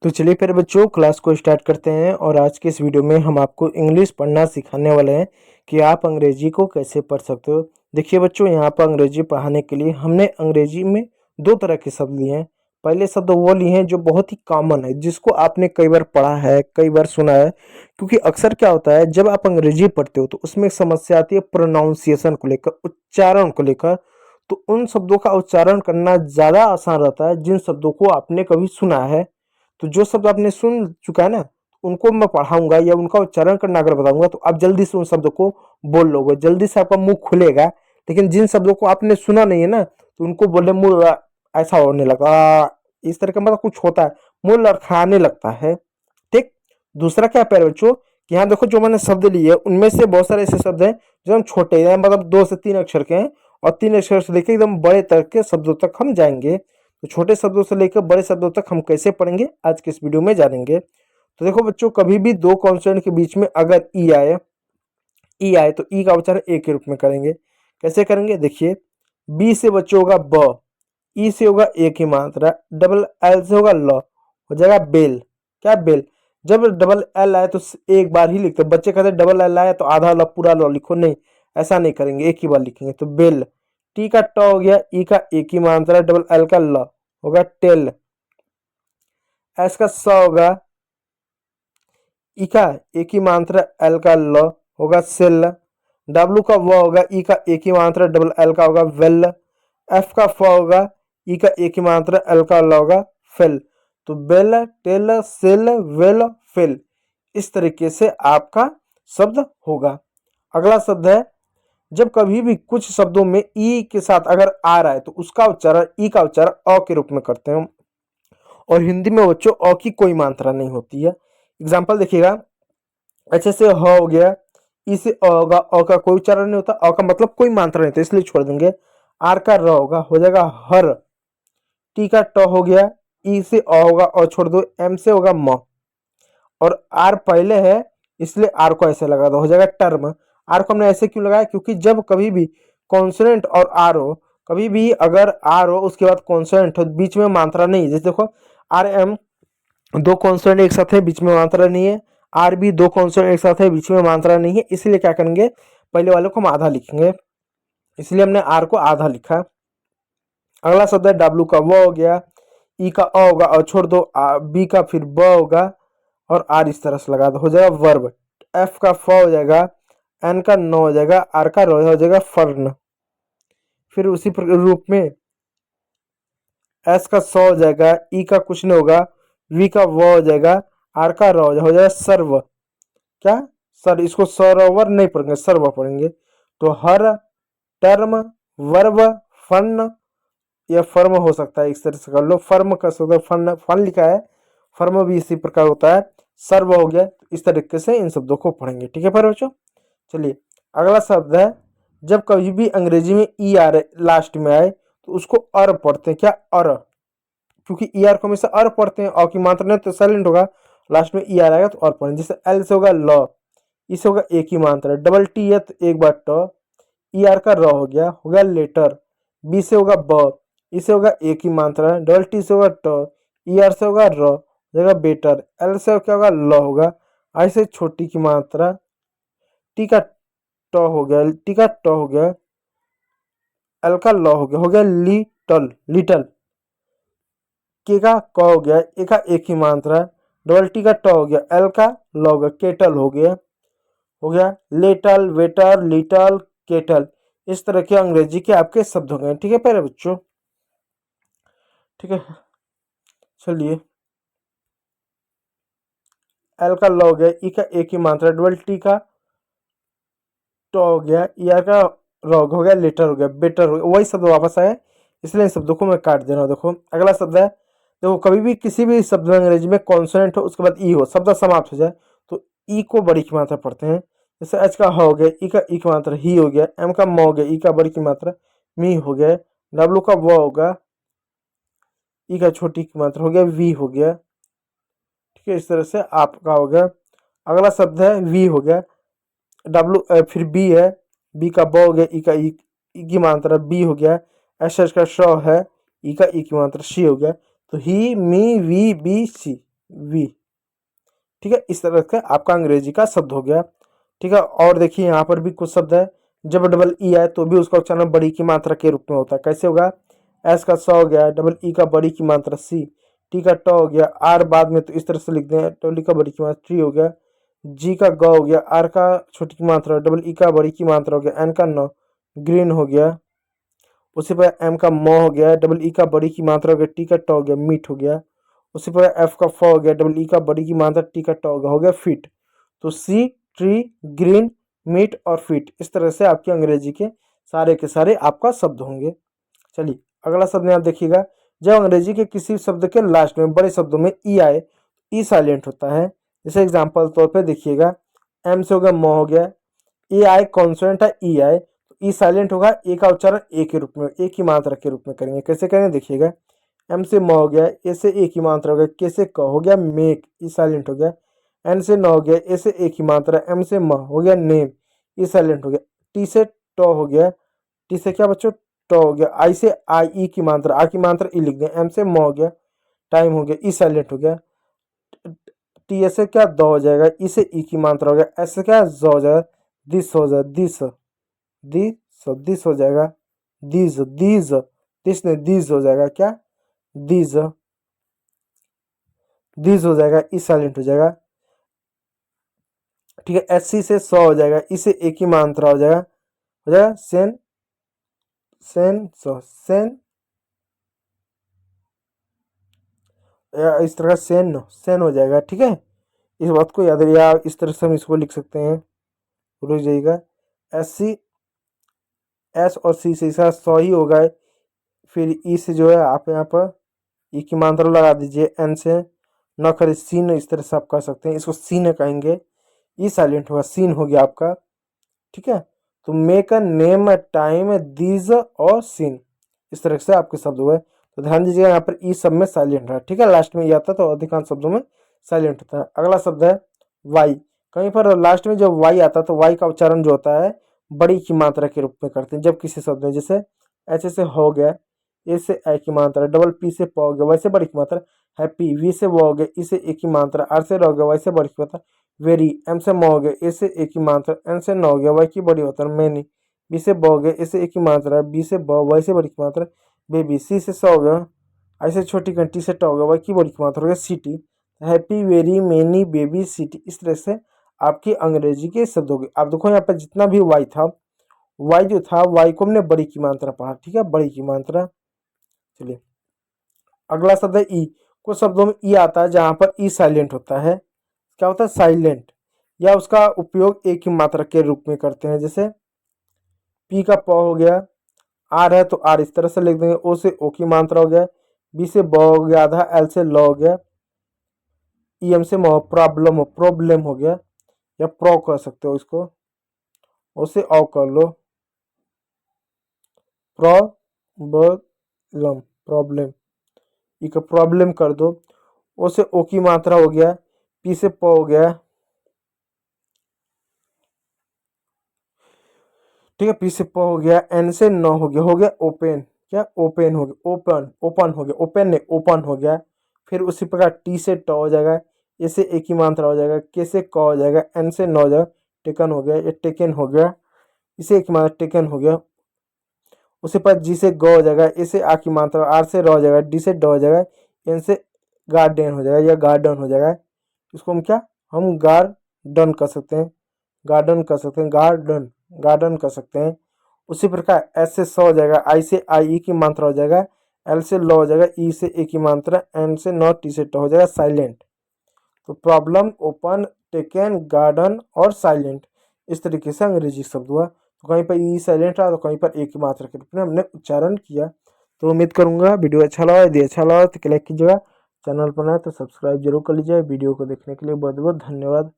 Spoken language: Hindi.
तो चलिए फिर बच्चों क्लास को स्टार्ट करते हैं और आज के इस वीडियो में हम आपको इंग्लिश पढ़ना सिखाने वाले हैं कि आप अंग्रेजी को कैसे पढ़ सकते हो। देखिए बच्चों, यहाँ पर अंग्रेजी पढ़ाने के लिए हमने अंग्रेजी में दो तरह के शब्द लिए हैं। पहले शब्द वो लिए हैं जो बहुत ही कॉमन है, जिसको आपने कई बार पढ़ा है, कई बार सुना है। क्योंकि अक्सर क्या होता है, जब आप अंग्रेजी पढ़ते हो तो उसमें एक समस्या आती है प्रोनाउंसिएशन को लेकर, उच्चारण को लेकर। तो उन शब्दों का उच्चारण करना ज़्यादा आसान रहता है जिन शब्दों को आपने कभी सुना है। तो जो शब्द आपने सुन चुका है ना, उनको मैं पढ़ाऊँगा या उनका उच्चारण करना अगर बताऊँगा तो आप जल्दी से उन शब्दों को बोल लोगे, जल्दी से आपका मुँह खुलेगा। लेकिन जिन शब्दों को आपने सुना नहीं है ना, तो उनको बोलने मुँह ऐसा होने लगा, इस तरह का मतलब कुछ होता है, मुँह लड़खड़ाने लगता है। ठीक। दूसरा क्या है प्यारे बच्चों, कि यहाँ देखो जो मैंने शब्द लिए उनमें से बहुत सारे ऐसे शब्द हैं जो हम छोटे हैं, मतलब 2 से 3 अक्षर के हैं, और 3 अक्षर से लेकर एकदम बड़े तक के शब्दों तक हम जाएँगे। तो छोटे शब्दों से लेकर बड़े शब्दों तक हम कैसे पढ़ेंगे आज के इस वीडियो में जानेंगे। तो देखो बच्चों, कभी भी दो कॉन्सोनेंट के बीच में अगर ई आए तो ई का उच्चारण ए के रूप में करेंगे। कैसे करेंगे देखिए, बी से बच्चों होगा ब, ई से होगा ए की मात्रा, डबल एल से होगा ल, हो जाएगा बेल। क्या बेल? जब डबल एल आए तो एक बार ही लिखते, बच्चे कहते हैं डबल एल आए तो आधा ल पूरा ल लिखो, नहीं ऐसा नहीं करेंगे, एक ही बार लिखेंगे। तो बेल, टी का ट हो गया, ई का ए की मात्रा, डबल एल का ल होगा टेल, एस का स होगा, ई का ए की मात्रा, एल का ल होगा सेल, डब्लू का व होगा, ई का ए की मात्रा, डबल एल का होगा वेल, एफ का फ होगा, ई का ए की मात्रा, एल का ल होगा फेल। तो bell, tell, sell, well, fail, इस तरीके से आपका शब्द होगा। अगला शब्द है, जब कभी भी कुछ शब्दों में ई के साथ अगर आ रहा है तो उसका उच्चारण, ई का उच्चारण अ के रूप में करते हैं। और हिंदी में बच्चों अ की कोई मात्रा नहीं होती है। एग्जाम्पल देखिएगा, अच्छे से ह हो गया, ई से अ होगा, अ का कोई उच्चारण नहीं होता, अ का मतलब कोई मात्रा नहीं होता, इसलिए छोड़ देंगे। आर का र होगा, हो जाएगा हर, टी का ट हो गया, ई से अ होगा, अ छोड़ दो, एम से होगा म, और आर पहले है इसलिए आर को ऐसे लगा दो, हो जाएगा टर्म। आर को हमने ऐसे क्यों लगाया, क्योंकि जब कभी भी कॉन्सोनेंट और आर हो, कभी भी अगर आर हो उसके बाद कॉन्सोनेंट हो, बीच में मात्रा नहीं, जैसे देखो आर एम दो कॉन्सोनेंट एक साथ है, बीच में मात्रा नहीं है, आर भी दो कॉन्सोनेंट एक साथ है, बीच में मात्रा नहीं है, इसलिए क्या करेंगे, पहले वाले को हम आधा लिखेंगे, इसलिए हमने आर को आधा लिखा। अगला शब्द है डब्लू का वो हो गया, ई का अ होगा और छोड़ दो, बी का फिर ब होगा और आर इस तरह से लगा दो, हो जाएगा वर्ब। एफ का फ हो जाएगा, एन का न हो जाएगा, आर का रो हो जाएगा फर्न। फिर उसी रूप में एस का स हो जाएगा, ई का कुछ नहीं होगा, वी का वो हो जाएगा, आर का रो हो जाएगा सर्व। क्या? सर, इसको सरोवर नहीं पढ़ेंगे, सर्व पढ़ेंगे। तो हर, टर्म, वर्ब, फन या फर्म हो सकता है, इस तरह से कर लो, फर्म कर सकते हो, फन फन लिखा है, फर्म भी इसी प्रकार होता है, सर्व हो गया। इस तरीके से इन शब्दों को पढ़ेंगे, ठीक है पर बच्चों। चलिए अगला शब्द है, जब कभी भी अंग्रेजी में ई आर लास्ट में आए तो उसको अर पढ़ते हैं। क्या? अर, क्योंकि ई आर को हमेशा अर पढ़ते हैं, और की मात्रा नहीं तो साइलेंट होगा, लास्ट में ई आर आएगा तो अर पढ़ेंगे। जैसे एल से होगा ल, ई से होगा ए की मात्रा, डबल टी है तो एक बार ट, ई आर का र हो गया लेटर, बी से होगा ब, ई से होगा ए की मात्रा, डबल टी से होगा ट, ई आर से होगा र, जगह बेटर, एल से क्या होगा ल होगा, आई से छोटी की मात्रा, टी का ट हो गया, टी का ट हो गया, एल का ल हो गया लिटल, लिटल, के का क हो गया, ए का एक ही मात्रा, डबल टी का ट हो गया, एल का ल हो गया, केटल हो गया लेटल, वेटर, लिटल, केटल। इस तरह के अंग्रेजी के आपके शब्द हो गए, ठीक है प्यारे बच्चों। ठीक है, चलिए एल का ल हो गया, ई का ए की मात्रा, डबल टी का ट हो गया, ई आर का रॉग हो गया, लेटर हो गया, बेटर हो गया, वही शब्द वापस आए, इसलिए इन शब्दों को मैं काट दे रहा हूँ। देखो अगला शब्द है, देखो कभी भी किसी भी शब्द में अंग्रेजी में कॉन्सोनेंट हो उसके बाद ई हो, शब्द समाप्त हो जाए तो ई को बड़ी की मात्रा पढ़ते हैं। जैसे एच का ह हो गया, ई का ई की मात्रा ही हो गया, एम का म हो गया, ई का बड़ी की मात्रा मी हो गया, डब्लू का व होगा, ई का छोटी की मात्रा हो गया वी हो गया, ठीक है, इस तरह से आपका हो गया। अगला शब्द है वी हो गया, डब्लू फिर बी है, बी का ब हो गया, ई का ई की मात्रा बी हो गया, एस एच का श है, ई का ई की मात्रा शी हो गया। तो ही, मी, वी, बी, सी, वी। ठीक है, इस तरह का आपका अंग्रेजी का शब्द हो गया। ठीक है, और देखिए यहाँ पर भी कुछ शब्द है, जब डबल ई आए तो भी उसका उच्चारण बड़ी की मात्रा के रूप में होता है। कैसे होगा? एस का स हो गया, डबल ई का बड़ी की मात्रा सी, टी का ट हो गया, आर बाद में तो इस तरह से लिख दें, डबल ई का बड़ी की मात्रा ट्री हो गया, जी का ग हो गया, आर का छोटी की मात्रा, डबल ई का बड़ी की मात्रा हो गया, एन का न ग्रीन हो गया, उसी पर एम का म हो गया, डबल ई का बड़ी की मात्रा हो गया, टी का ट हो गया, मीट हो गया, उसी पर एफ का फ हो गया, डबल ई का बड़ी की मात्रा, टी का ट हो गया फिट। तो सी, ट्री, ग्रीन, मीट और फिट, इस तरह से आपके अंग्रेजी के सारे आपका शब्द होंगे। चलिए अगला शब्द में आप देखिएगा, जब अंग्रेजी के किसी शब्द के लास्ट में बड़े शब्दों में ई आए, ई साइलेंट होता है। जैसे एग्जाम्पल तौर पे देखिएगा, एम से हो गया म हो गया, ए आए कॉन्सोनेंट है, ई आए तो ई साइलेंट होगा, ए का उच्चारण ए के रूप में, ए की मात्रा के रूप में करेंगे। कैसे करेंगे देखिएगा, एम से म हो गया, ए से ए की मात्रा हो गया, के से क हो गया मेक, ई साइलेंट हो गया, एन से न हो गया, ए से ए की मात्रा, एम से म हो गया नेम, ई साइलेंट हो गया, टी से ट हो गया, टी से क्या बच्चों ट हो गया, आई से आई ई की मात्रा, आ की मात्रा ई लिख दें, एम से म हो गया, टाइम हो गया, ई साइलेंट हो गया, टी एस से क्या द हो जाएगा, ई से ई की मात्रा हो गया, एस से क्या ज हो जाएगा, दिस हो जाएगा, दिस हो जाएगा, दिस नहीं दिस हो जाएगा, क्या दिस, दिस हो जाएगा, ई साइलेंट हो जाएगा। ठीक है, एस सी से सौ हो जाएगा, इसे एक ही मात्रा हो जाएगा सेन, सेन या इस तरह का सेन हो जाएगा। ठीक है, इस बात को याद रखिए, आप इस तरह से हम इसको लिख सकते हैं, रुक जाइएगा, एस सी, एस और सी से इसका सौ ही होगा, फिर ई से जो है आप यहाँ पर ई की मात्रा लगा दीजिए, एन से न करे सीन, इस तरह से आप कर सकते हैं, इसको सीन कहेंगे, ई साइलेंट होगा, सीन हो गया आपका। ठीक है, तो make a name a time these और सीन, इस तरह से आपके शब्द हुए। तो ध्यान दीजिएगा यहाँ पर ई सब में साइलेंट है। ठीक है, लास्ट में ये आता है तो अधिकांश शब्दों में साइलेंट होता है। अगला शब्द है वाई, कहीं पर लास्ट में जब वाई आता है तो वाई का उच्चारण जो होता है बड़ी की मात्रा के रूप में करते हैं जब किसी शब्द में, जैसे एच से हो गया, ए से ए की मात्रा, डबल पी से प हो गया, वैसे बड़ी की मात्रा, हैप्पी, वी से वो हो गया, ई से ए की मात्रा, आर से रह गया, वैसे बड़ी की मात्रा, वेरी, एम से म हो गया, ए से ए की मात्रा, एन से न हो गया, वाई की बड़ी मात्रा, मैनी, बी से ब हो गया, ए से ए की मात्रा, बी से ब, वाई से बड़ी की मात्रा, बेबी, सी से स हो गया, आई से छोटी घंटी से ट हो गया, वाई की बड़ी की मात्रा हो गया, city, happy, very, many, baby, city, इस तरह से आपकी अंग्रेजी के शब्द हो गए। आप देखो यहाँ पर जितना भी वाई था, वाई जो था, वाई को हमने बड़ी की मात्रा पढ़ा। ठीक है, बड़ी की मात्रा। चलिए अगला शब्द है ई, कुछ शब्दों में ई आता है जहां पर ई साइलेंट होता है, क्या होता है साइलेंट, या उसका उपयोग एक ही मात्रा के रूप में करते हैं। जैसे पी का प हो गया, आर है तो आर इस तरह से लिख देंगे, ओ से ओ की मात्रा हो गया, बी से ब हो गया आधा, एल से ल हो गया, ई एम से म, प्रॉब्लम हो गया, या प्रो कर सकते हो इसको, ओ से औ कर लो, प्रॉब्लम, ई का प्रॉब्लम कर दो, ओ से ओ की मात्रा हो गया, पी से प हो गया, ठीक है, पी से प हो गया, एन से न हो गया ओपन, क्या ओपन हो गया, ओपन हो गया, ओपन नहीं ओपन हो गया। फिर उसी प्रकार टी से ट हो जाएगा, ए से एक ही मात्रा हो जाएगा, के से क हो जाएगा, एन से न हो जाएगा, टेकन हो गया, ये टेकन हो गया, इसे एक मात्रा टेकन हो गया। उसी पर जी से ग हो जाएगा, ए से आ की मात्रा, आर से र हो जाएगा, डी से ड हो जाएगा, एन से गार्डन हो जाएगा, या गार्डन हो जाएगा। इसको हम क्या, हम गार्डन कर सकते हैं, गार्डन कर सकते हैं, गार्डन कर सकते हैं। उसी प्रकार एस से स हो जाएगा, आई से आई ई की मात्रा हो जाएगा, एल से ल हो जाएगा, ई से ए की मात्रा, एन से न, टी से ट हो जाएगा साइलेंट। तो प्रॉब्लम, ओपन, टेकन, गार्डन और साइलेंट, इस तरीके से अंग्रेजी शब्द हुआ। तो कहीं पर ई साइलेंट रहा तो कहीं पर एक ही मात्रा के रूप में हमने उच्चारण किया। तो उम्मीद करूंगा वीडियो अच्छा लगा, यदि अच्छा लगा तो लाइक कीजिएगा, चैनल पर नए तो सब्सक्राइब जरूर कर लीजिए। वीडियो को देखने के लिए बहुत बहुत धन्यवाद।